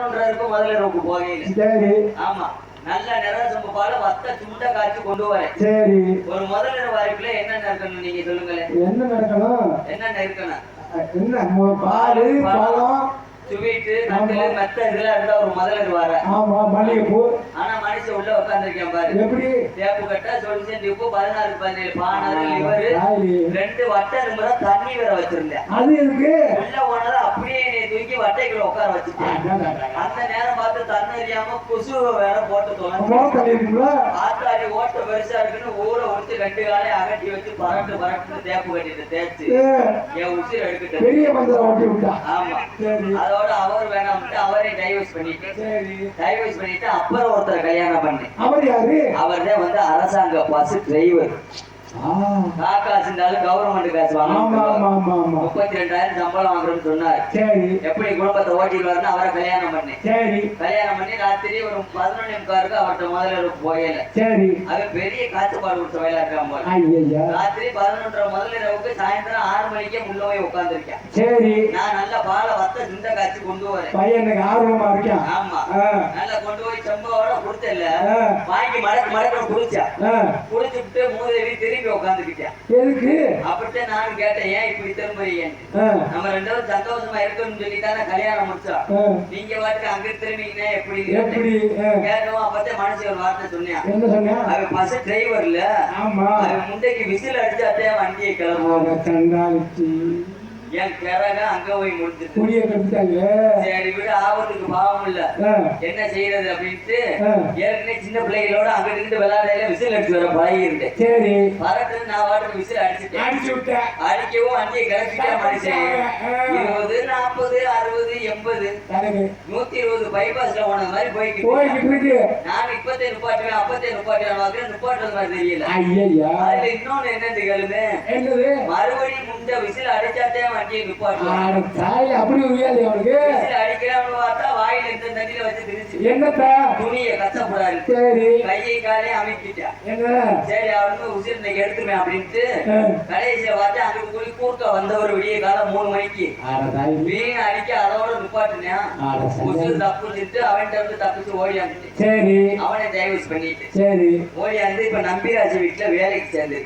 11:30 முதல்ல ரோக்கு போகையில. சரி. ஆமா. நல்ல நிறசம்பு பால வத்த சுண்ட காய்ச்சி கொண்டு வரேன். சரி. ஒரு முதல்ல வாய்ப்புல என்னென்ன இருக்கணும் நீங்க சொல்லுங்களேன். என்ன நடக்கணும்? என்னென்ன இருக்கணும்? என்ன பால், பழம், ஸ்வீட்டு, நக்கலு, மெத்த இதெல்லாம் இருந்தா ஒரு முதல்ல வர. ஆமா, மல்லிகைப்பூ. ஆனா மனுஷன் உள்ள உட்கார்ந்திருக்கேன் பாரு. எப்படி? தேப்பு கட்ட, சொல்யூஷன் டிப்பு, 16-17 பானரு, லிவர், 2 வட்டை நிமிர தண்ணி வேற வச்சிருந்தேன். அது இருக்கு. உள்ள போனது அப்படியே நீ தூக்கி வட்டைக்குள்ள உட்கார வச்சுட்டேன். அந்த நேரம் பார்த்து தண்ணறியாம குசு வேற போட்டு தொலைஞ்சிருக்குங்களா. ஆத்தாடி ஓட்ட பெருசா இருக்குன்னு ஊரை ஒருத்து 2 காலையும் அகட்டி வச்சு பரட்டு தேப்பு கட்டிட்டு தேய்ச்சு என் உசிர் எடுக்கிட்டு பெரிய பந்தல ஓட்டி விட்டா. ஆமா. அதோட அவர் வேணாம்ட்டு அவரே டைவர்ஸ் பண்ணிட்டு அப்புறம் ஒருத்தர் கல்யாணம் பண்ணி. அவர் யாரு? அவர் தான் வந்து அரசாங்க பஸ் டிரைவர். காசு இருந்தாலும் கவர்மெண்ட் காசு வாங்க. 32,000 சம்பளம் வாங்குறோம்னு சொன்னாரு. சரி. எப்படி குடும்பத்தை ஓட்டிடுவாருன்னு அவரை கல்யாணம் பண்ணி. சரி. கல்யாணம் பண்ணி ராத்திரி ஒரு 11:45 அவர்கிட்ட முதல்ல போயல. சரி. அது பெரிய காத்துப்பாடு கொடுத்த வயலா இருக்கான் போல. ராத்திரி 11:30 முதல்ல சாயந்தரம் 6 மணிக்கே முள்ள போய் உட்கார்ந்துருக்கேன். சரி. நான் நல்ல பாலை வத்த சுண்ட காய்ச்சி கொண்டு வரேன். பையனுக்கு ஆர்வமா இருக்கேன். ஆமா. நல்லா கொண்டு போய் செம்போட கொடுத்தல வாங்கி மடக்கு குடிச்சா. குடிச்சுட்டு மூதேவி திரும்பி உட்காந்துக்கிட்டேன். எதுக்கு? அப்படித்தான் நான் கேட்டேன், ஏன் இப்படி திரும்புறீங்க? நம்ம 2 பேரும் சந்தோஷமா இருக்கணும்னு சொல்லி தானே கல்யாணம் முடிச்சோம். நீங்க வாட்டுக்கு அங்க திரும்பிங்கன்னா எப்படி கேட்டோம். அப்பதான் மனசு ஒரு வார்த்தை சொன்னேன். என்ன சொன்ன? அவன் பஸ் டிரைவர்ல. ஆமா. அவன் முண்டைக்கு விசில் அடிச்சாத்தே வண்டியை கிளம்புவாங்க. என் கிரக அங்க போய் முடிஞ்சிட்டு சரி விட ஆபத்துக்கு பாவம் இல்ல என்ன செய்யறது அப்படின்ட்டு ஏற்கனவே சின்ன பிள்ளைகளோட அங்க இருந்து விளையாடையில விசில் அடிச்சு வர பழகி இருந்தேன். சரி. பரட்டு நான் வாட்டுக்கு விசில் அடிச்சுட்டேன். அடிக்கவும் வண்டியை கிளப்பிட்டா மனுஷன் 20, 40, 60, 80, 120 பைபாஸ்ல போன மாதிரி போய்கிட்டு இருக்கு. நான் இப்பத்தே நிப்பாட்டுவேன் அப்பத்தே நிப்பாட்டுவேன் நிப்பாட்டுறது மாதிரி தெரியல. அதுல இன்னொன்னு என்னன்னு கேளுமே, மறுபடியும் முண்ட விசில் அடிச்சாத்தே வண்டியை நிப்பாட்டுவேன். அப்படி அடிக்கிறான்னு பார்த்தா வாயில இந்த தண்ணியில வச்சு திரிச்சு என்னத்த துணியை கஷ்டப்படாது. சரி. கையை காலையும் அமைக்கிட்டேன். சரி அவனுக்கு உசிர் இன்னைக்கு எடுத்துருவேன் அப்படின்ட்டு கடைசியில பார்த்து அங்க கூலி கூர்க்க வந்தவர் விடிய காலம் 3 மணிக்கு மீன் அடிக்க அதோட நிப்பாட்டுனேன். உசிர் தப்புச்சுட்டு அவன்கிட்ட இருந்து தப்பிச்சு ஓடியாந்துட்டு. சரி. அவனை டைவர்ஸ் பண்ணிட்டு. சரி. ஓடியாந்து இப்ப நம்பிராஜ் வீட்டுல வேலைக்கு சேர்ந்து